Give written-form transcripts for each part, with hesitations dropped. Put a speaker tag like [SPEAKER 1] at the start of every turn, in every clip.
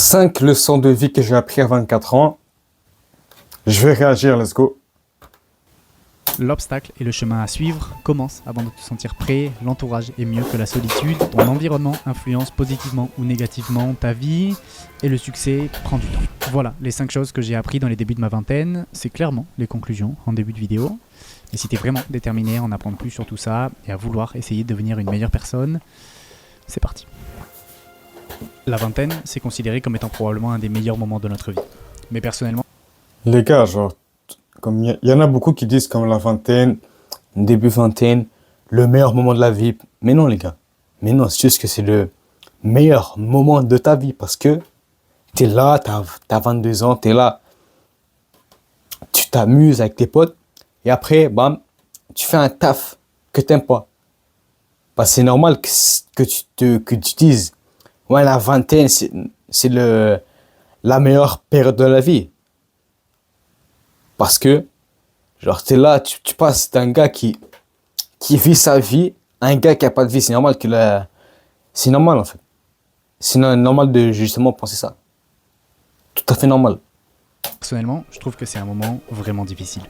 [SPEAKER 1] 5 leçons de vie que j'ai appris à 24 ans. Je vais réagir, let's go.
[SPEAKER 2] L'obstacle et le chemin à suivre commencent avant de te sentir prêt. L'entourage est mieux que la solitude. Ton environnement influence positivement ou négativement ta vie. Et le succès prend du temps. Voilà les 5 choses que j'ai appris dans les débuts de ma vingtaine. C'est clairement les conclusions en début de vidéo. Et si tu es vraiment déterminé à en apprendre plus sur tout ça et à vouloir essayer de devenir une meilleure personne, c'est parti. La vingtaine, c'est considéré comme étant probablement un des meilleurs moments de notre vie. Mais personnellement,
[SPEAKER 1] Les gars, genre, comme il y en a beaucoup qui disent comme la vingtaine, début vingtaine, le meilleur moment de la vie. Mais non, les gars. Mais non, c'est juste que c'est le meilleur moment de ta vie parce que t'es là, t'as 22 ans, t'es là, tu t'amuses avec tes potes et après, bam, tu fais un taf que t'aimes pas. Bah, c'est normal que tu dises, ouais, la vingtaine, c'est la meilleure période de la vie. Parce que, genre, t'es là, tu passes d'un gars qui vit sa vie à un gars qui a pas de vie. C'est normal c'est normal, en fait. C'est normal de justement penser ça. Tout à fait normal.
[SPEAKER 2] personnellement, je trouve que c'est un moment vraiment difficile.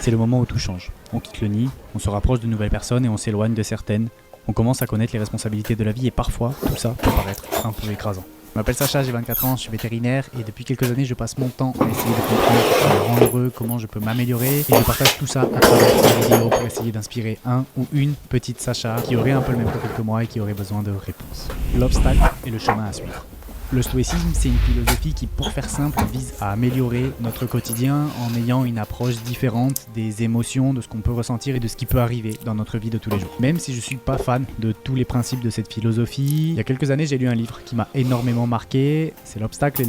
[SPEAKER 2] C'est le moment où tout change. On quitte le nid, on se rapproche de nouvelles personnes et on s'éloigne de certaines. On commence à connaître les responsabilités de la vie et parfois, tout ça peut paraître un peu écrasant. Je m'appelle Sacha, j'ai 24 ans, je suis vétérinaire et depuis quelques années je passe mon temps à essayer de comprendre ce qui me rend heureux, comment je peux m'améliorer et je partage tout ça à travers des vidéos pour essayer d'inspirer un ou une petite Sacha qui aurait un peu le même profil que moi et qui aurait besoin de réponses. L'obstacle et le chemin à suivre. Le stoïcisme, c'est une philosophie qui, pour faire simple, vise à améliorer notre quotidien en ayant une approche différente des émotions, de ce qu'on peut ressentir et de ce qui peut arriver dans notre vie de tous les jours. Même si je suis pas fan de tous les principes de cette philosophie, il y a quelques années, j'ai lu un livre qui m'a énormément marqué, c'est L'obstacle et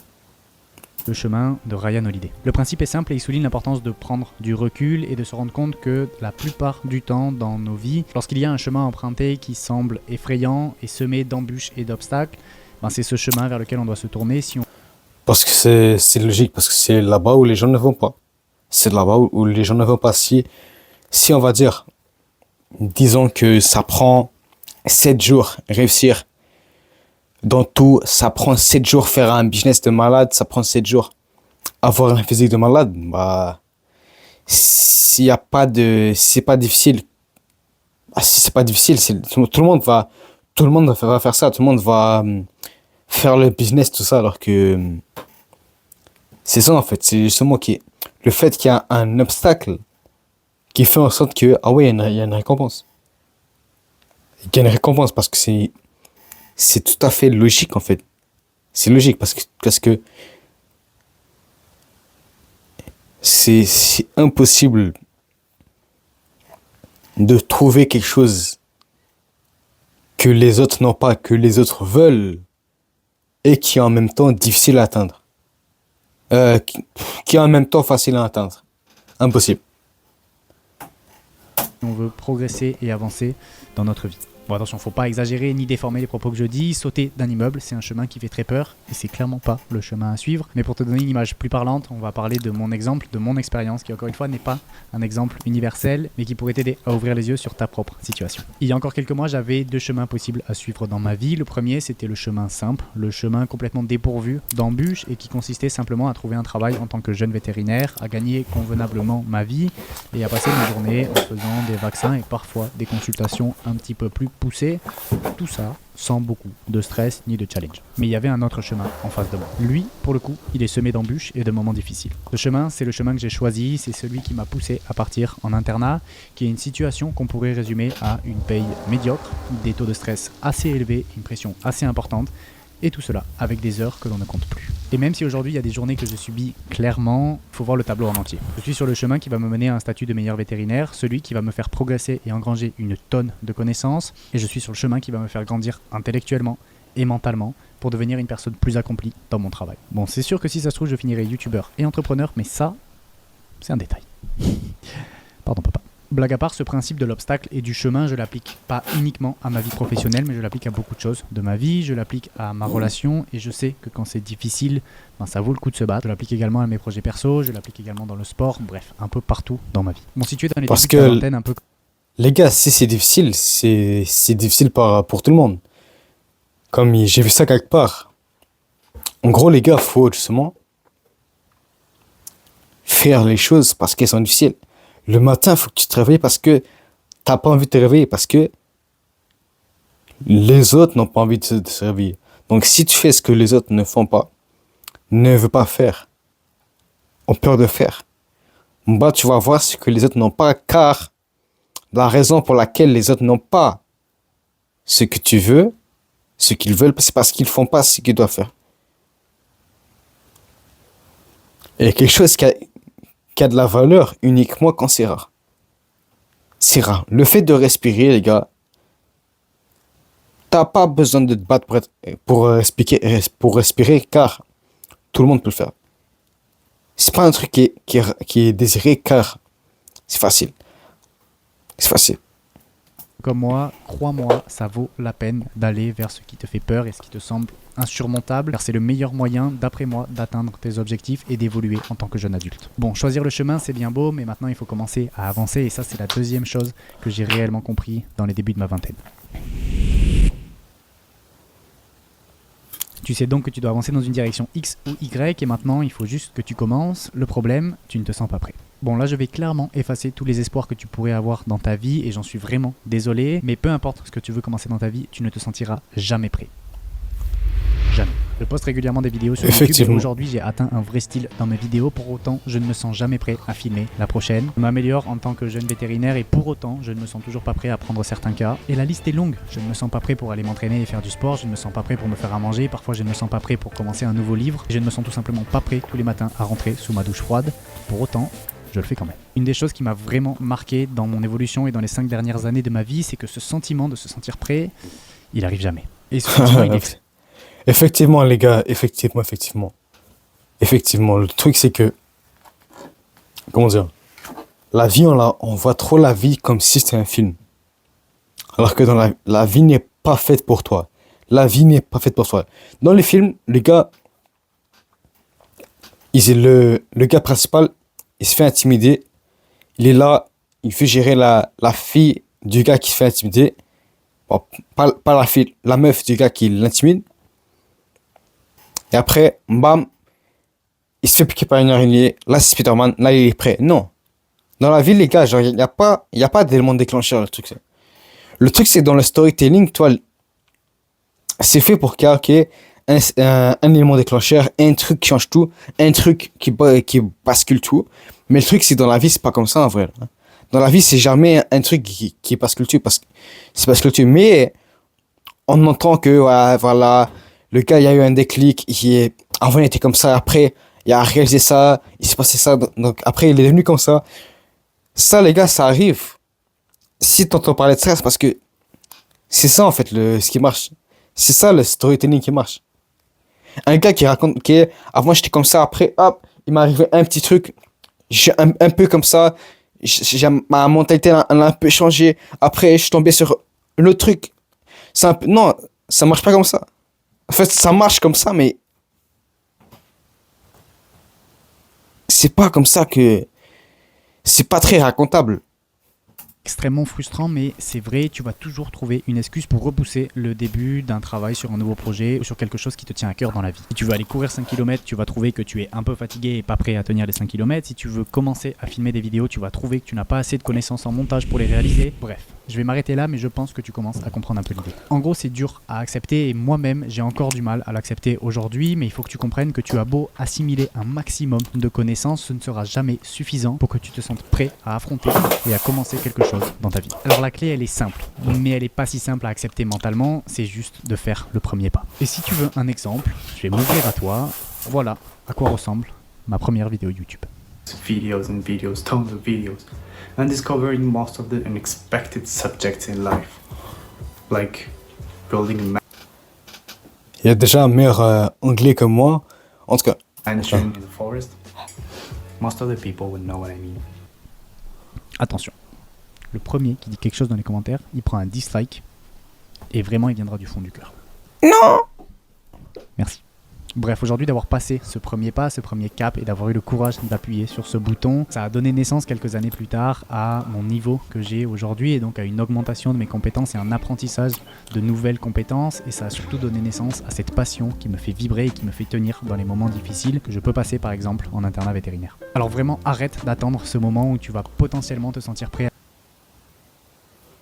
[SPEAKER 2] le chemin de Ryan Holiday. Le principe est simple et il souligne l'importance de prendre du recul et de se rendre compte que la plupart du temps dans nos vies, lorsqu'il y a un chemin emprunté qui semble effrayant et semé d'embûches et d'obstacles, c'est ce chemin vers lequel on doit se tourner si on...
[SPEAKER 1] Parce que c'est logique, parce que c'est là-bas où les gens ne vont pas. C'est là-bas où les gens ne vont pas. Si on va dire, disons que ça prend 7 jours réussir dans tout, ça prend 7 jours faire un business de malade, ça prend 7 jours avoir un physique de malade, bah, s'il y a pas de, si c'est pas difficile, si c'est pas difficile, tout le monde va faire ça, tout le monde va faire le business, tout ça, alors que c'est ça en fait, c'est justement le fait qu'il y a un obstacle qui fait en sorte que, ah ouais, il y a une récompense. Il y a une récompense parce que c'est tout à fait logique en fait. C'est logique parce que c'est impossible de trouver quelque chose que les autres n'ont pas, que les autres veulent et qui est en même temps difficile à atteindre. Qui est en même temps facile à atteindre. Impossible.
[SPEAKER 2] on veut progresser et avancer dans notre vie. Bon, attention, faut pas exagérer ni déformer les propos que je dis. Sauter d'un immeuble, c'est un chemin qui fait très peur et c'est clairement pas le chemin à suivre. Mais pour te donner une image plus parlante, on va parler de mon exemple, de mon expérience, qui encore une fois n'est pas un exemple universel, mais qui pourrait t'aider à ouvrir les yeux sur ta propre situation. Il y a encore quelques mois, j'avais 2 chemins possibles à suivre dans ma vie. Le premier, c'était le chemin simple, le chemin complètement dépourvu d'embûches et qui consistait simplement à trouver un travail en tant que jeune vétérinaire, à gagner convenablement ma vie et à passer mes journées en faisant des vaccins et parfois des consultations un petit peu plus poussé, tout ça sans beaucoup de stress ni de challenge. Mais il y avait un autre chemin en face de moi. Lui, pour le coup, il est semé d'embûches et de moments difficiles. Ce chemin, c'est le chemin que j'ai choisi, c'est celui qui m'a poussé à partir en internat, qui est une situation qu'on pourrait résumer à une paye médiocre, des taux de stress assez élevés, une pression assez importante, et tout cela avec des heures que l'on ne compte plus. Et même si aujourd'hui il y a des journées que je subis clairement, il faut voir le tableau en entier. Je suis sur le chemin qui va me mener à un statut de meilleur vétérinaire, celui qui va me faire progresser et engranger une tonne de connaissances, et je suis sur le chemin qui va me faire grandir intellectuellement et mentalement pour devenir une personne plus accomplie dans mon travail. Bon, c'est sûr que si ça se trouve je finirai youtubeur et entrepreneur, mais ça, c'est un détail. Pardon papa. Blague à part, ce principe de l'obstacle et du chemin, je l'applique pas uniquement à ma vie professionnelle, mais je l'applique à beaucoup de choses de ma vie, je l'applique à ma relation, et je sais que quand c'est difficile, ça vaut le coup de se battre. Je l'applique également à mes projets perso, je l'applique également dans le sport, bref, un peu partout dans ma vie. Bon, si tu es dans les
[SPEAKER 1] Parce
[SPEAKER 2] débuts de
[SPEAKER 1] que,
[SPEAKER 2] la vingtaine, un peu...
[SPEAKER 1] les gars, si c'est difficile, c'est difficile pour tout le monde. Comme j'ai vu ça quelque part. En gros, les gars, faut justement faire les choses parce qu'elles sont difficiles. Le matin, faut que tu te réveilles parce que t'as pas envie de te réveiller, parce que les autres n'ont pas envie de se réveiller. Donc, si tu fais ce que les autres ne font pas, ne veut pas faire, ont peur de faire, bah, tu vas voir ce que les autres n'ont pas, car la raison pour laquelle les autres n'ont pas ce que tu veux, ce qu'ils veulent, c'est parce qu'ils font pas ce qu'ils doivent faire. Et quelque chose qui a de la valeur uniquement quand c'est rare. C'est rare. Le fait de respirer, les gars, t'as pas besoin de te battre pour respirer, car tout le monde peut le faire. C'est pas un truc qui est désiré, car c'est facile. C'est facile.
[SPEAKER 2] Comme moi, crois-moi, ça vaut la peine d'aller vers ce qui te fait peur et ce qui te semble insurmontable, car c'est le meilleur moyen, d'après moi, d'atteindre tes objectifs et d'évoluer en tant que jeune adulte. Bon, choisir le chemin, c'est bien beau, mais maintenant il faut commencer à avancer, et ça, c'est la deuxième chose que j'ai réellement compris dans les débuts de ma vingtaine. Tu sais donc que tu dois avancer dans une direction X ou Y, et maintenant il faut juste que tu commences. Le problème, tu ne te sens pas prêt. Bon, là je vais clairement effacer tous les espoirs que tu pourrais avoir dans ta vie, et j'en suis vraiment désolé, mais peu importe ce que tu veux commencer dans ta vie, tu ne te sentiras jamais prêt. Jamais. Je poste régulièrement des vidéos sur YouTube, et aujourd'hui j'ai atteint un vrai style dans mes vidéos. Pour autant, je ne me sens jamais prêt à filmer la prochaine. Je m'améliore en tant que jeune vétérinaire, et pour autant, je ne me sens toujours pas prêt à prendre certains cas. Et la liste est longue. Je ne me sens pas prêt pour aller m'entraîner et faire du sport. Je ne me sens pas prêt pour me faire à manger. Parfois, je ne me sens pas prêt pour commencer un nouveau livre. Et je ne me sens tout simplement pas prêt tous les matins à rentrer sous ma douche froide. Pour autant, je le fais quand même. Une des choses qui m'a vraiment marqué dans mon évolution et dans les 5 dernières années de ma vie, c'est que ce sentiment de se sentir prêt, il arrive jamais. Et ce sentiment, il est...
[SPEAKER 1] Effectivement, les gars, effectivement. Effectivement, le truc, c'est que, comment dire, la vie, on voit trop la vie comme si c'était un film. Alors que dans la vie n'est pas faite pour toi. La vie n'est pas faite pour toi. Dans les films, les gars, le gars principal, il se fait intimider. Il est là, il fait gérer la fille du gars qui se fait intimider. Bon, pas la fille, la meuf du gars qui l'intimide. Et après, bam, il se fait piquer par une araignée. Là, c'est Spider-Man. Là, il est prêt. Non. Dans la vie, les gars, genre, il n'y a pas d'élément déclencheur, le truc. Le truc, c'est dans le storytelling, toi, c'est fait pour qu'il y ait un élément déclencheur, un truc qui change tout, un truc qui bascule tout. Mais le truc, c'est dans la vie, c'est pas comme ça, en vrai. Dans la vie, c'est jamais un truc qui bascule tout, parce que c'est bascule tout. Mais on entend que, voilà, le gars, il y a eu un déclic, avant il était comme ça, après il a réalisé ça, il s'est passé ça, donc après il est devenu comme ça. Ça, les gars, ça arrive. Si t'entends parler de ça, c'est parce que c'est ça en fait ce qui marche. C'est ça le storytelling qui marche. Un gars qui raconte, avant j'étais comme ça, après hop, il m'est arrivé un petit truc, j'ai un peu comme ça, ma mentalité elle a un peu changé, après je suis tombé sur un autre truc. Non, ça marche pas comme ça. En fait, ça marche comme ça, mais c'est pas comme ça que... C'est pas très racontable.
[SPEAKER 2] Extrêmement frustrant, mais c'est vrai, tu vas toujours trouver une excuse pour repousser le début d'un travail sur un nouveau projet ou sur quelque chose qui te tient à cœur dans la vie. Si tu veux aller courir 5 km, tu vas trouver que tu es un peu fatigué et pas prêt à tenir les 5 km. Si tu veux commencer à filmer des vidéos, tu vas trouver que tu n'as pas assez de connaissances en montage pour les réaliser. Bref, je vais m'arrêter là, mais je pense que tu commences à comprendre un peu l'idée. En gros, c'est dur à accepter, et moi-même, j'ai encore du mal à l'accepter aujourd'hui, mais il faut que tu comprennes que tu as beau assimiler un maximum de connaissances, ce ne sera jamais suffisant pour que tu te sentes prêt à affronter et à commencer quelque chose dans ta vie. Alors la clé, elle est simple, mais elle est pas si simple à accepter mentalement, c'est juste de faire le premier pas. Et si tu veux un exemple, je vais m'ouvrir à toi. Voilà à quoi ressemble ma première vidéo YouTube.
[SPEAKER 3] Videos and videos, tons of videos, and discovering most of the unexpected subjects in life, like building a
[SPEAKER 1] Il y a déjà un meilleur anglais que moi, en tout cas.
[SPEAKER 3] mansion in the forest. Most of the people would know what I mean.
[SPEAKER 2] Attention, le premier qui dit quelque chose dans les commentaires, il prend un dislike, et vraiment il viendra du fond du cœur.
[SPEAKER 1] Non.
[SPEAKER 2] Merci. Bref, aujourd'hui d'avoir passé ce premier pas, ce premier cap et d'avoir eu le courage d'appuyer sur ce bouton, ça a donné naissance quelques années plus tard à mon niveau que j'ai aujourd'hui et donc à une augmentation de mes compétences et un apprentissage de nouvelles compétences, et ça a surtout donné naissance à cette passion qui me fait vibrer et qui me fait tenir dans les moments difficiles que je peux passer par exemple en internat vétérinaire. Alors vraiment arrête d'attendre ce moment où tu vas potentiellement te sentir prêt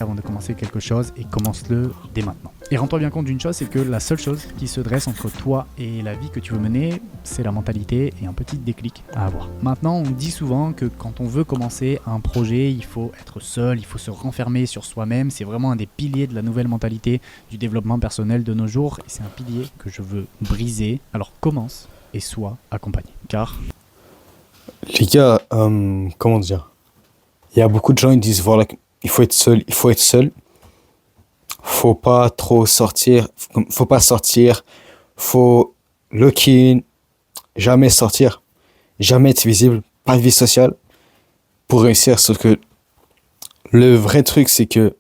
[SPEAKER 2] avant de commencer quelque chose, et commence-le dès maintenant. Et rends-toi bien compte d'une chose, c'est que la seule chose qui se dresse entre toi et la vie que tu veux mener, c'est la mentalité et un petit déclic à avoir. Maintenant, on dit souvent que quand on veut commencer un projet, il faut être seul, il faut se renfermer sur soi-même. C'est vraiment un des piliers de la nouvelle mentalité du développement personnel de nos jours, et c'est un pilier que je veux briser. Alors commence et sois accompagné. Car
[SPEAKER 1] Les gars, comment dire? Il y a beaucoup de gens qui disent voilà, il faut être seul, il faut être seul. Faut pas trop sortir, faut pas sortir, faut lock in, jamais sortir, jamais être visible, pas de vie sociale pour réussir. Sauf que le vrai truc, c'est que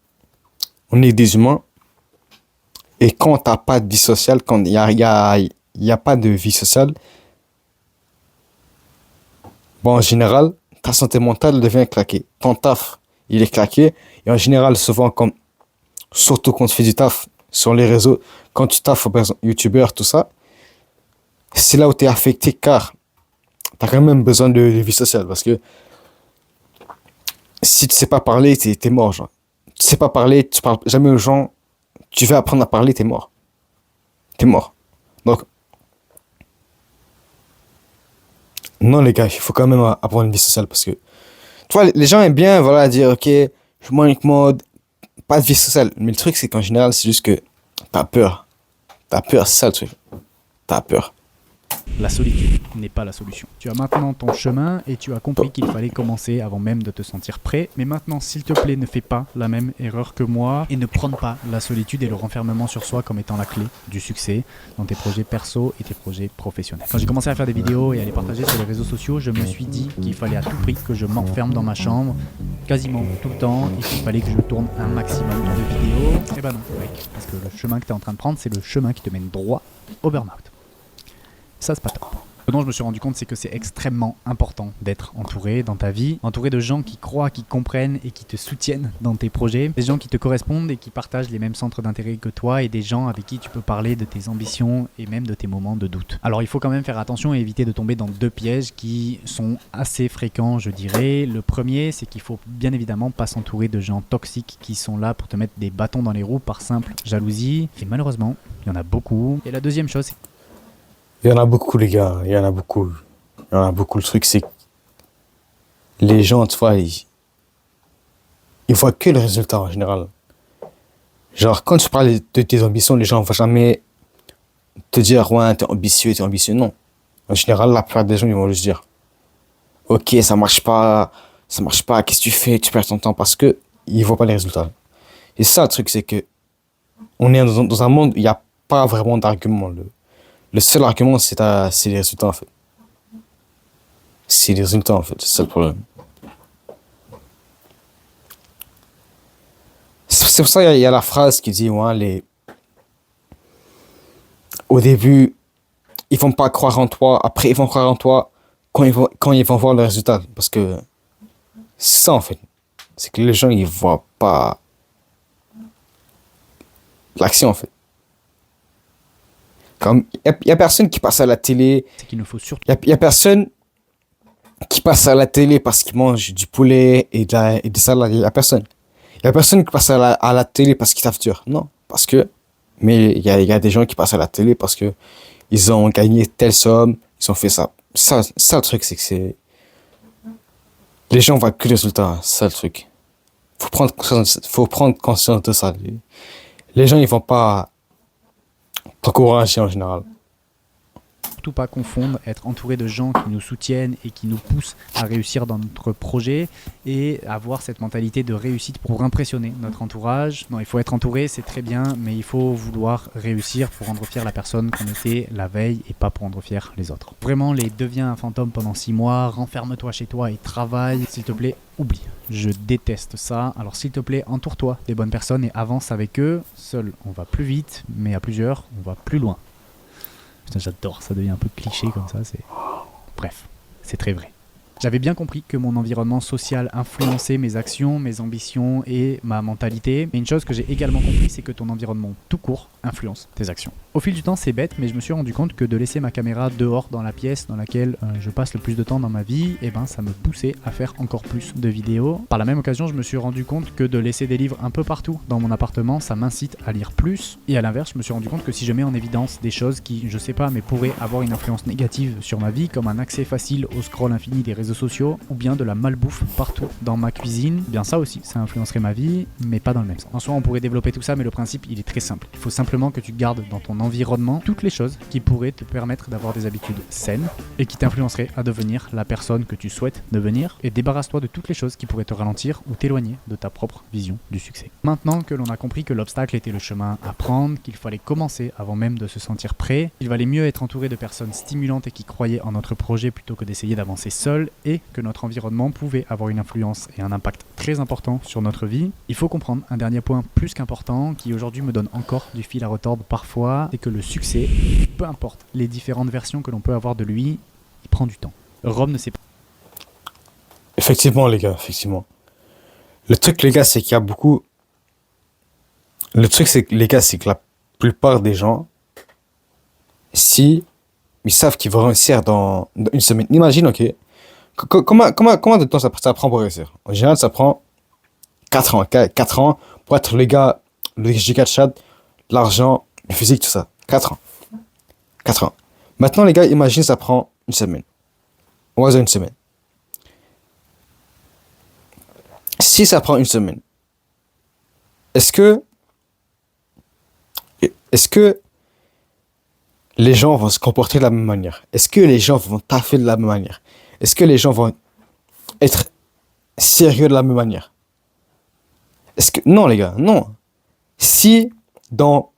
[SPEAKER 1] on est des humains, et quand t'as pas de vie sociale, quand il y a pas de vie sociale, bon, en général, ta santé mentale devient claquée. Ton taf, il est claqué. Et en général, souvent, surtout quand tu fais du taf sur les réseaux, quand tu taffes, par exemple, youtubeur, tout ça, c'est là où tu es affecté, car tu as quand même besoin de vie sociale. Parce que si tu sais pas parler, t'es mort, genre. Tu sais pas parler, tu parles jamais aux gens, tu veux apprendre à parler, t'es mort. T'es mort. Donc, non, les gars, il faut quand même avoir une vie sociale, parce que, tu vois, les gens aiment bien, voilà, dire, ok, je suis moins mode, pas de vie sociale. Mais le truc, c'est qu'en général, c'est juste que t'as peur. T'as peur, c'est ça le truc. T'as peur.
[SPEAKER 2] la solitude n'est pas la solution. Tu as maintenant ton chemin et tu as compris qu'il fallait commencer avant même de te sentir prêt. Mais maintenant, s'il te plaît, ne fais pas la même erreur que moi et ne prône pas la solitude et le renfermement sur soi comme étant la clé du succès dans tes projets perso et tes projets professionnels. Quand j'ai commencé à faire des vidéos et à les partager sur les réseaux sociaux, je me suis dit qu'il fallait à tout prix que je m'enferme dans ma chambre quasiment tout le temps et qu'il fallait que je tourne un maximum de vidéos. Et ben non, mec, parce que le chemin que tu es en train de prendre, c'est le chemin qui te mène droit au burn-out. Ça, c'est pas top. Ce dont je me suis rendu compte, c'est que c'est extrêmement important d'être entouré dans ta vie, entouré de gens qui croient, qui comprennent et qui te soutiennent dans tes projets, des gens qui te correspondent et qui partagent les mêmes centres d'intérêt que toi, et des gens avec qui tu peux parler de tes ambitions et même de tes moments de doute. Alors il faut quand même faire attention et éviter de tomber dans deux pièges qui sont assez fréquents, je dirais. Le premier, c'est qu'il faut bien évidemment pas s'entourer de gens toxiques qui sont là pour te mettre des bâtons dans les roues par simple jalousie, et malheureusement, il y en a beaucoup. Et la deuxième chose, c'est
[SPEAKER 1] Il y en a beaucoup, les gars. Il y en a beaucoup. Il y en a beaucoup. Le truc, c'est que les gens, tu vois, ils voient que le résultat en général. Genre, quand tu parles de tes ambitions, les gens ne vont jamais te dire, ouais, t'es ambitieux, t'es ambitieux. Non. En général, la plupart des gens, ils vont juste dire, ok, ça marche pas, qu'est-ce que tu fais, tu perds ton temps, parce que ils voient pas les résultats. Et ça, le truc, c'est que on est dans un monde où il n'y a pas vraiment d'argument. Le seul argument, c'est les résultats, en fait. C'est les résultats, en fait. C'est ça le problème. C'est pour ça qu'il y a la phrase qui dit, ouais, au début, ils vont pas croire en toi. Après, ils vont croire en toi quand ils vont voir le résultat. Parce que c'est ça, en fait. C'est que les gens, ils voient pas l'action, en fait. Il n'y a personne qui passe à la télé.
[SPEAKER 2] c'est qu'il ne faut surtout
[SPEAKER 1] Il y a personne qui passe à la télé parce qu'il mange du poulet et des salades. Il y a personne. Il y a personne qui passe à la télé parce qu'il taffe dur. Non, parce que... Mais il y a des gens qui passent à la télé parce que ils ont gagné telle somme, ils ont fait ça. Ça le truc, c'est que c'est... Les gens voient que le résultat. C'est ça le truc. Faut prendre conscience de ça. Les gens, ils vont pas t'encourager en général.
[SPEAKER 2] surtout pas confondre être entouré de gens qui nous soutiennent et qui nous poussent à réussir dans notre projet et avoir cette mentalité de réussite pour impressionner notre entourage. Non, il faut être entouré, c'est très bien, mais il faut vouloir réussir pour rendre fier la personne qu'on était la veille et pas pour rendre fier les autres. Vraiment, les deviens un fantôme pendant 6 mois, renferme-toi chez toi et travaille, s'il te plaît, oublie. Je déteste ça. Alors s'il te plaît, entoure-toi des bonnes personnes et avance avec eux. Seul, on va plus vite, mais à plusieurs, on va plus loin. Putain, j'adore, ça devient un peu cliché comme ça. Bref, c'est très vrai. J'avais bien compris que mon environnement social influençait mes actions, mes ambitions et ma mentalité. Mais une chose que j'ai également compris, c'est que ton environnement tout court influence tes actions. Au fil du temps, c'est bête, mais je me suis rendu compte que de laisser ma caméra dehors dans la pièce dans laquelle je passe le plus de temps dans ma vie, eh ben, ça me poussait à faire encore plus de vidéos. Par la même occasion, je me suis rendu compte que de laisser des livres un peu partout dans mon appartement, ça m'incite à lire plus. Et à l'inverse, je me suis rendu compte que si je mets en évidence des choses qui, je sais pas, mais pourraient avoir une influence négative sur ma vie, comme un accès facile au scroll infini des réseaux sociaux, ou bien de la malbouffe partout dans ma cuisine, eh bien ça aussi, ça influencerait ma vie, mais pas dans le même sens. En soi, on pourrait développer tout ça, mais le principe, il est très simple. Il faut simplement que tu gardes dans ton environnement toutes les choses qui pourraient te permettre d'avoir des habitudes saines et qui t'influenceraient à devenir la personne que tu souhaites devenir, et débarrasse-toi de toutes les choses qui pourraient te ralentir ou t'éloigner de ta propre vision du succès. Maintenant que l'on a compris que l'obstacle était le chemin à prendre, qu'il fallait commencer avant même de se sentir prêt, il valait mieux être entouré de personnes stimulantes et qui croyaient en notre projet plutôt que d'essayer d'avancer seul, et que notre environnement pouvait avoir une influence et un impact très important sur notre vie. Il faut comprendre un dernier point plus qu'important qui aujourd'hui me donne encore du fil à retordre parfois, c'est que le succès, peu importe les différentes versions que l'on peut avoir de lui, il prend du temps. Rome ne sait pas.
[SPEAKER 1] Effectivement, les gars, effectivement. Le truc, les gars, c'est qu'il y a beaucoup. Le truc, c'est que, les gars, c'est que la plupart des gens, si ils savent qu'ils vont réussir dans une semaine, imagine, ok, comment de temps ça prend pour réussir? En général, ça prend 4 ans, 4 ans pour être le gars, le giga chat, l'argent, le physique, tout ça. 4 ans. 4 ans. Maintenant, les gars, imagine, ça prend une semaine. Au hasard, une semaine. Si ça prend une semaine, est-ce que les gens vont se comporter de la même manière? Est-ce que les gens vont taffer de la même manière? Est-ce que les gens vont être sérieux de la même manière? Non, les gars, non. Si dans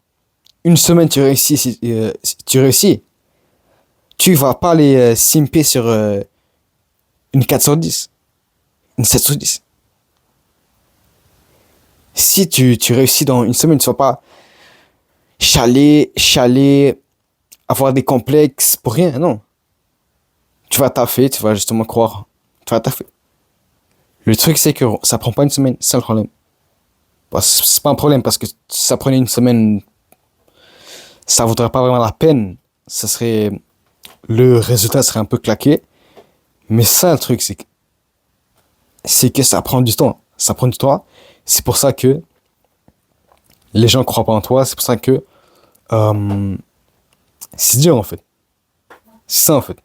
[SPEAKER 1] une semaine tu réussis, tu vas pas les simper sur une 4 sur 10, une 7 sur 10. Si tu réussis dans une semaine, tu vas pas chaler, avoir des complexes pour rien, non. Tu vas taffer, tu vas justement croire, tu vas taffer. Le truc, c'est que ça prend pas une semaine, c'est le problème. C'est pas un problème parce que si ça prenait une semaine, ça vaudrait pas vraiment la peine. Le résultat serait un peu claqué. Mais ça, le truc, c'est que ça prend du temps. Ça prend du temps. C'est pour ça que les gens croient pas en toi. C'est pour ça que c'est dur en fait. C'est ça en fait.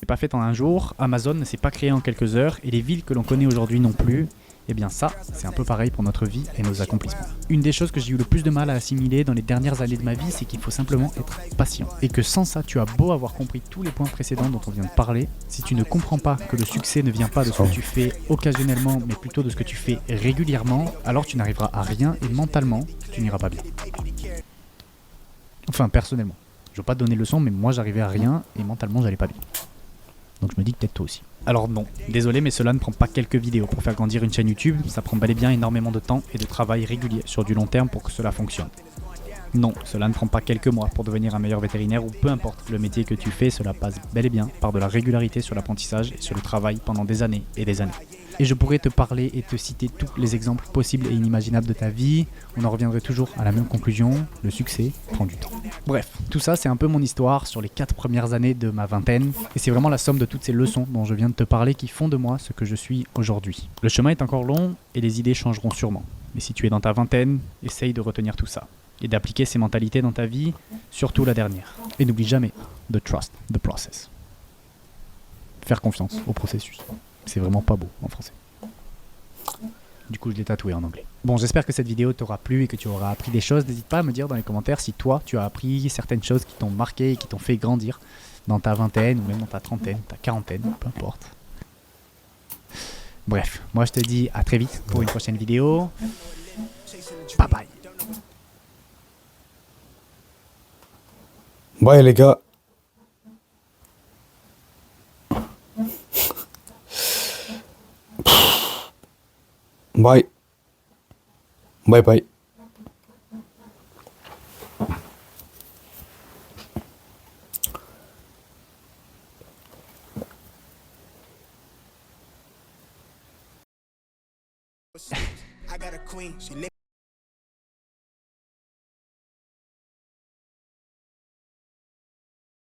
[SPEAKER 2] C'est pas fait en un jour, Amazon ne s'est pas créé en quelques heures, et les villes que l'on connaît aujourd'hui non plus. Eh bien ça, c'est un peu pareil pour notre vie et nos accomplissements. Une des choses que j'ai eu le plus de mal à assimiler dans les dernières années de ma vie, c'est qu'il faut simplement être patient. Et que sans ça, tu as beau avoir compris tous les points précédents dont on vient de parler, si tu ne comprends pas que le succès ne vient pas de ce que tu fais occasionnellement, mais plutôt de ce que tu fais régulièrement, alors tu n'arriveras à rien et mentalement, tu n'iras pas bien. Enfin, personnellement. Je veux pas te donner de leçon, mais moi j'arrivais à rien et mentalement j'allais pas bien. Donc je me dis que peut-être toi aussi. Alors non, désolé, mais cela ne prend pas quelques vidéos pour faire grandir une chaîne YouTube, ça prend bel et bien énormément de temps et de travail régulier sur du long terme pour que cela fonctionne. Non, cela ne prend pas quelques mois pour devenir un meilleur vétérinaire ou peu importe le métier que tu fais, cela passe bel et bien par de la régularité sur l'apprentissage et sur le travail pendant des années et des années. Et je pourrais te parler et te citer tous les exemples possibles et inimaginables de ta vie, on en reviendrait toujours à la même conclusion, le succès prend du temps. Bref, tout ça c'est un peu mon histoire sur les 4 premières années de ma vingtaine, et c'est vraiment la somme de toutes ces leçons dont je viens de te parler qui font de moi ce que je suis aujourd'hui. Le chemin est encore long et les idées changeront sûrement, mais si tu es dans ta vingtaine, essaye de retenir tout ça, et d'appliquer ces mentalités dans ta vie, surtout la dernière. Et n'oublie jamais de trust the process. Faire confiance au processus. C'est vraiment pas beau en français. Du coup, je l'ai tatoué en anglais. Bon, j'espère que cette vidéo t'aura plu et que tu auras appris des choses. N'hésite pas à me dire dans les commentaires si toi, tu as appris certaines choses qui t'ont marqué et qui t'ont fait grandir dans ta vingtaine ou même dans ta trentaine, ta quarantaine, peu importe. Bref, moi je te dis à très vite pour une prochaine vidéo. Bye bye.
[SPEAKER 1] Bye les gars. Bye. Bye bye.
[SPEAKER 4] I got a queen, she lick